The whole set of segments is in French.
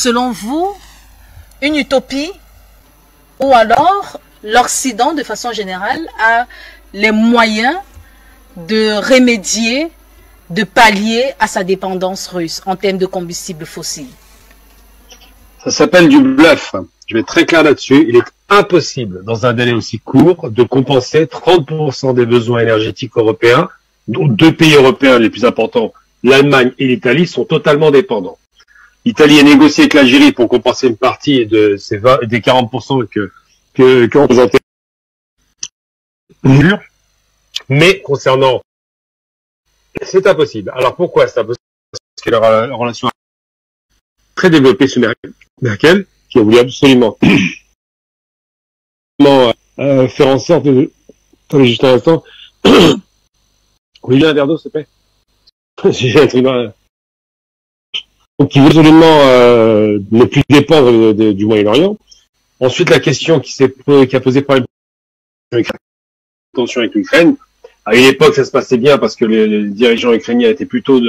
selon vous, une utopie ou alors l'Occident, de façon générale, a les moyens de remédier, de pallier à sa dépendance russe en termes de combustibles fossiles? Ça s'appelle du bluff. Je vais être très clair là-dessus. Il est impossible, dans un délai aussi court, de compenser 30% des besoins énergétiques européens, dont 2 pays européens les plus importants, l'Allemagne et l'Italie, sont totalement dépendants. L'Italie a négocié avec l'Algérie pour compenser une partie de ces des 40% que représentait. Mais concernant, c'est impossible. Alors pourquoi c'est impossible? Parce que la relation très développée sous Merkel, qui a voulu absolument faire en sorte de... Attendez juste un instant. Oui, un verre d'eau, s'il te plaît. J'ai un truc dans... Donc, qui veut absolument ne plus dépendre du Moyen-Orient. Ensuite, la question qui a posé problème tension avec l'Ukraine. À une époque, ça se passait bien parce que les dirigeants ukrainiens étaient plutôt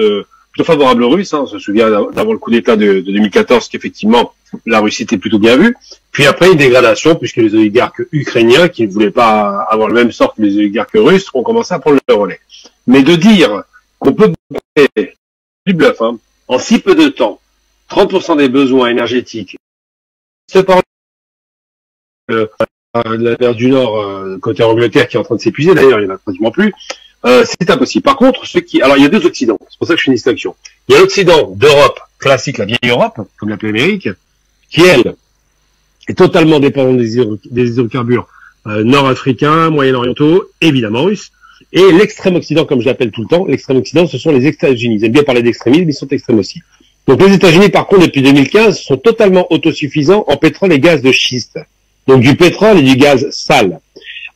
favorables aux Russes. Hein. On se souvient d'avant le coup d'État de 2014 qu'effectivement la Russie était plutôt bien vue. Puis après, une dégradation puisque les oligarques ukrainiens, qui ne voulaient pas avoir le même sort que les oligarques russes, ont commencé à prendre le relais. Mais de dire qu'on peut du bluff, hein, en si peu de temps, 30% des besoins énergétiques, cependant, la mer du Nord, côté Angleterre, qui est en train de s'épuiser, d'ailleurs, il n'y en a pratiquement plus, c'est impossible. Par contre, alors il y a 2 Occidents, c'est pour ça que je fais une distinction. Il y a l'Occident d'Europe classique, la vieille Europe, comme l'appelait Amérique, qui, elle, est totalement dépendante des hydrocarbures nord-africains, moyen-orientaux, évidemment russes, et l'extrême Occident, comme je l'appelle tout le temps, l'extrême Occident, ce sont les États-Unis. Ils aiment bien parler d'extrémisme, mais ils sont extrêmes aussi. Donc les États-Unis, par contre, depuis 2015, sont totalement autosuffisants en pétrole et gaz de schiste. Donc du pétrole et du gaz sale.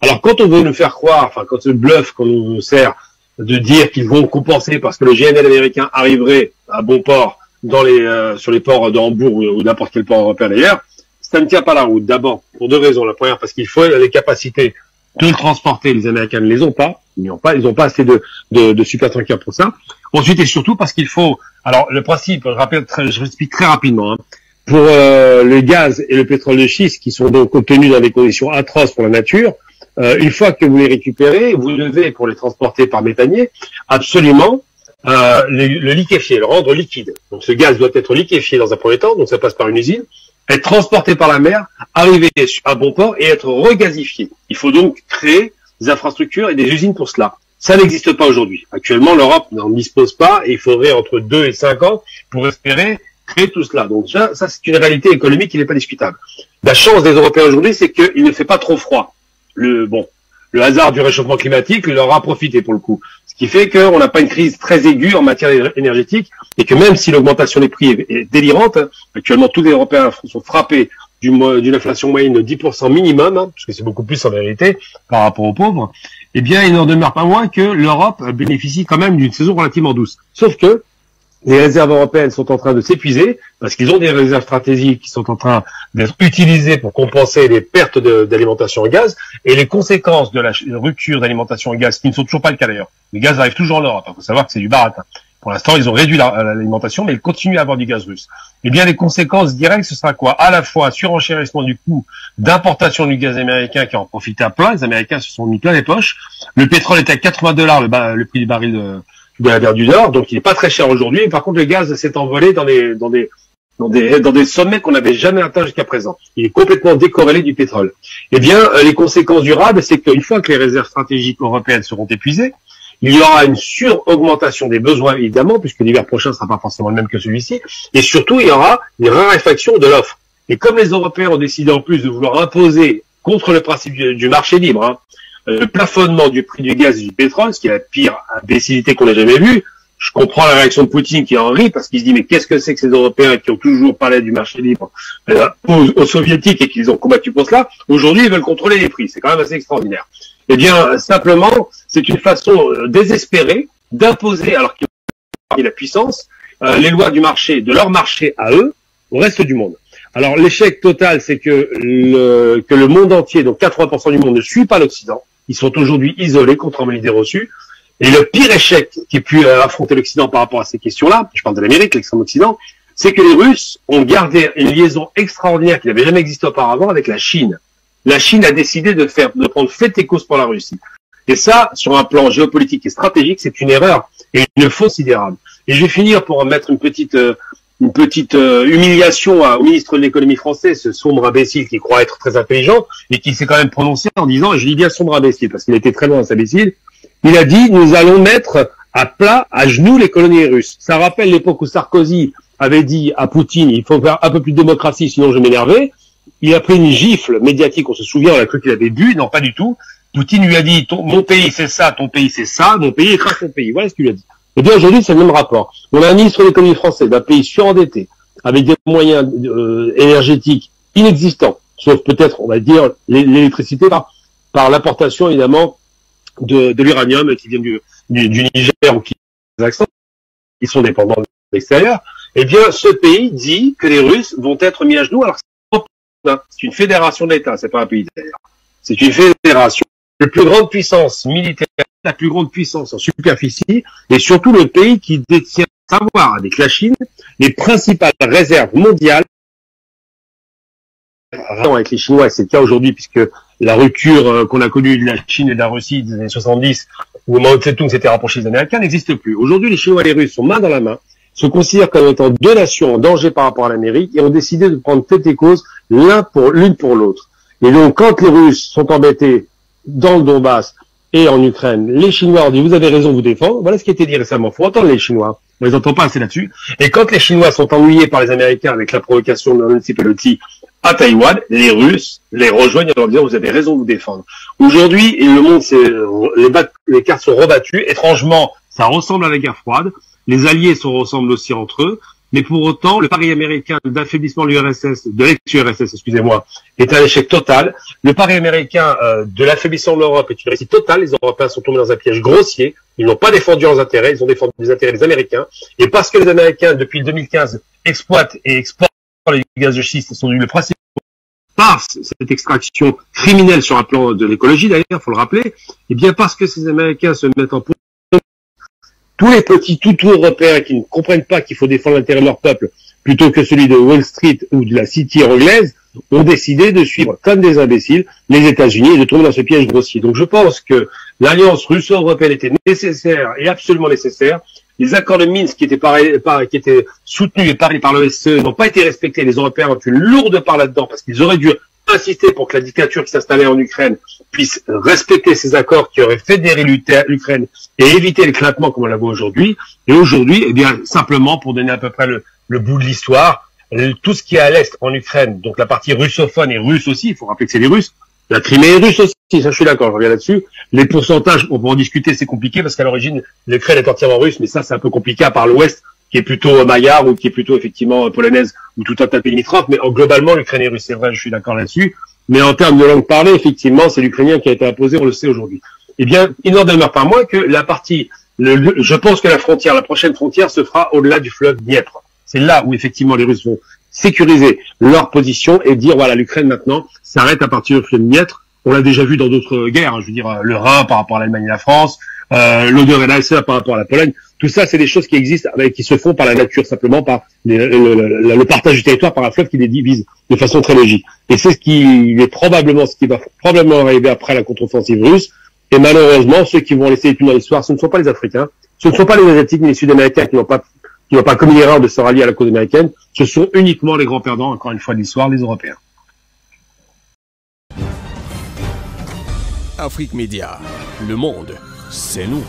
Alors quand on veut nous faire croire, enfin quand le bluff qu'on nous sert de dire qu'ils vont compenser parce que le GNL américain arriverait à bon port sur les ports de Hambourg ou n'importe quel port européen d'ailleurs, ça ne tient pas la route. D'abord, pour 2 raisons. La première, parce qu'il faut les capacités de le transporter. Les Américains ne les ont pas. Ils n'ont pas assez de supertankers pour ça. Ensuite et surtout parce qu'il faut... Alors le principe, je explique très rapidement, hein. Pour le gaz et le pétrole de schiste, qui sont donc obtenus dans des conditions atroces pour la nature, une fois que vous les récupérez, vous devez, pour les transporter par méthanier, absolument le liquéfier, le rendre liquide. Donc ce gaz doit être liquéfié dans un premier temps, donc ça passe par une usine, être transporté par la mer, arriver à bon port et être regazifié. Il faut donc créer des infrastructures et des usines pour cela. Ça n'existe pas aujourd'hui. Actuellement, l'Europe n'en dispose pas et il faudrait entre 2 et 5 ans pour espérer créer tout cela. Donc ça c'est une réalité économique qui n'est pas discutable. La chance des Européens aujourd'hui, c'est qu'il ne fait pas trop froid. Le hasard du réchauffement climatique leur a profité pour le coup. Ce qui fait qu'on n'a pas une crise très aiguë en matière énergétique et que même si l'augmentation des prix est délirante, hein, actuellement tous les Européens sont frappés d'une inflation moyenne de 10% minimum, hein, parce que c'est beaucoup plus en vérité par rapport aux pauvres, eh bien il n'en demeure pas moins que l'Europe bénéficie quand même d'une saison relativement douce. Sauf que les réserves européennes sont en train de s'épuiser parce qu'ils ont des réserves stratégiques qui sont en train d'être utilisées pour compenser les pertes d'alimentation en gaz et les conséquences de la rupture d'alimentation en gaz, qui ne sont toujours pas le cas d'ailleurs. Le gaz arrive toujours en Europe. Il faut savoir que c'est du baratin. Pour l'instant, ils ont réduit l'alimentation, mais ils continuent à avoir du gaz russe. Eh bien, les conséquences directes, ce sera quoi? À la fois un surenchérissement du coût d'importation du gaz américain qui en profite à plein. Les Américains se sont mis plein les poches. Le pétrole était à $80 le prix du baril de la mer du Nord, donc il n'est pas très cher aujourd'hui. Par contre, le gaz s'est envolé dans des sommets qu'on n'avait jamais atteints jusqu'à présent. Il est complètement décorrélé du pétrole. Eh bien, les conséquences durables, c'est qu'une fois que les réserves stratégiques européennes seront épuisées, il y aura une suraugmentation des besoins, évidemment, puisque l'hiver prochain ne sera pas forcément le même que celui-ci, et surtout, il y aura une raréfaction de l'offre. Et comme les Européens ont décidé en plus de vouloir imposer, contre le principe du marché libre, hein, le plafonnement du prix du gaz et du pétrole, ce qui est la pire imbécilité qu'on ait jamais vue. Je comprends la réaction de Poutine qui en rit parce qu'il se dit mais qu'est-ce que c'est que ces Européens qui ont toujours parlé du marché libre aux Soviétiques et qu'ils ont combattu pour cela, aujourd'hui ils veulent contrôler les prix. C'est quand même assez extraordinaire. Eh bien, simplement, c'est une façon désespérée d'imposer, alors qu'il y a la puissance, les lois du marché, de leur marché à eux, au reste du monde. Alors l'échec total, c'est que le monde entier, donc 80% du monde, ne suit pas l'Occident. Ils sont aujourd'hui isolés, contrairement à l'idée reçue. Et le pire échec qui ait pu affronter l'Occident par rapport à ces questions-là, je parle de l'Amérique, l'extrême Occident, c'est que les Russes ont gardé une liaison extraordinaire qui n'avait jamais existé auparavant avec la Chine. La Chine a décidé de prendre fait et cause pour la Russie. Et ça, sur un plan géopolitique et stratégique, c'est une erreur et une faute considérable. Et je vais finir pour mettre une petite humiliation au ministre de l'économie français, ce sombre imbécile qui croit être très intelligent et qui s'est quand même prononcé en disant, et je dis bien sombre imbécile parce qu'il était très loin cet imbécile, il a dit, nous allons mettre à plat, à genoux les colonies russes. Ça rappelle l'époque où Sarkozy avait dit à Poutine, il faut faire un peu plus de démocratie, sinon je vais m'énerver. Il a pris une gifle médiatique, on se souvient, on a cru qu'il avait bu, non pas du tout. Poutine lui a dit, mon pays c'est ça, ton pays c'est ça, mon pays écrase ton pays. Voilà ce qu'il lui a dit. Et bien aujourd'hui, c'est le même rapport. On a un ministre de l'économie français d'un pays surendetté, avec des moyens énergétiques inexistants, sauf peut-être, on va dire, l'électricité par l'importation, évidemment, de l'uranium qui vient du Niger ou qui sont dépendants de l'extérieur. Eh bien, ce pays dit que les Russes vont être mis à genoux, alors c'est une fédération d'États, c'est pas un pays d'ailleurs. C'est une fédération. La plus grande puissance militaire, la plus grande puissance en superficie, et surtout le pays qui détient, savoir avec la Chine, les principales réserves mondiales avec les Chinois, et c'est le cas aujourd'hui puisque la rupture qu'on a connue de la Chine et de la Russie des années 70, où Mao Tse-tung s'était rapproché des Américains, n'existe plus. Aujourd'hui, les Chinois et les Russes sont main dans la main, se considèrent comme étant deux nations en danger par rapport à l'Amérique et ont décidé de prendre tête et cause l'une pour l'autre. Et donc, quand les Russes sont embêtés dans le Donbass et en Ukraine, les Chinois ont dit, vous avez raison de vous défendre. Voilà ce qui a été dit récemment. Faut entendre les Chinois. On les entend pas assez là-dessus. Et quand les Chinois sont ennuyés par les Américains avec la provocation de Nancy Pelosi à Taïwan, les Russes les rejoignent en leur disant, vous avez raison de vous défendre. Aujourd'hui, le monde, les cartes sont rebattues. Étrangement, ça ressemble à la guerre froide. Les alliés se ressemblent aussi entre eux. Mais pour autant, le pari américain d'affaiblissement de l'ex-URSS, excusez-moi, est un échec total. Le pari américain de l'affaiblissement de l'Europe est une réussite totale. Les Européens sont tombés dans un piège grossier. Ils n'ont pas défendu leurs intérêts, ils ont défendu les intérêts des Américains. Et parce que les Américains, depuis 2015, exploitent et exportent les gaz de schiste, sont devenus le principal par cette extraction criminelle sur un plan de l'écologie d'ailleurs, faut le rappeler, et bien parce que ces Américains se mettent en tous les petits toutous européens qui ne comprennent pas qu'il faut défendre l'intérêt de leur peuple plutôt que celui de Wall Street ou de la City anglaise ont décidé de suivre comme des imbéciles les États-Unis et de tomber dans ce piège grossier. Donc je pense que l'alliance russo-européenne était nécessaire et absolument nécessaire. Les accords de Minsk qui étaient soutenus et parlés par l'OSCE n'ont pas été respectés. Les Européens ont une lourde part là-dedans parce qu'ils auraient dû insister pour que la dictature qui s'installait en Ukraine puisse respecter ces accords qui auraient fédéré l'Ukraine et éviter le claquement comme on la voit aujourd'hui. Et aujourd'hui, eh bien, simplement pour donner à peu près le bout de l'histoire, tout ce qui est à l'est en Ukraine, donc la partie russophone et russe aussi, il faut rappeler que c'est les Russes, la Crimée est russe aussi, ça je suis d'accord, je reviens là-dessus. Les pourcentages, on peut en discuter, c'est compliqué parce qu'à l'origine, l'Ukraine est entièrement russe, mais ça c'est un peu compliqué à part l'ouest, qui est plutôt magyar ou qui est plutôt effectivement polonaise ou tout un tas de pays limitrophes, mais globalement l'Ukraine est russe, c'est vrai, je suis d'accord là-dessus. Mais en termes de langue parlée, effectivement, c'est l'ukrainien qui a été imposé, on le sait aujourd'hui. Eh bien, il n'en demeure pas moins que la partie, je pense que la prochaine frontière se fera au-delà du fleuve Dniepr. C'est là où effectivement les Russes vont sécuriser leur position et dire voilà, l'Ukraine maintenant s'arrête à partir du fleuve Dniepr. On l'a déjà vu dans d'autres guerres, je veux dire le Rhin par rapport à l'Allemagne et la France, l'Oder et l'Alsace par rapport à la Pologne. Tout ça, c'est des choses qui existent, qui se font par la nature, simplement par le partage du territoire par un fleuve qui les divise de façon très logique. Et c'est ce qui va probablement arriver après la contre-offensive russe. Et malheureusement, ceux qui vont laisser les dans l'histoire, ce ne sont pas les Africains, ce ne sont pas les Asiatiques ni les Sud-Américains qui n'ont pas commis l'erreur de se rallier à la cause américaine. Ce sont uniquement les grands perdants, encore une fois de l'histoire, les Européens. Afrique Média, le monde, c'est nous.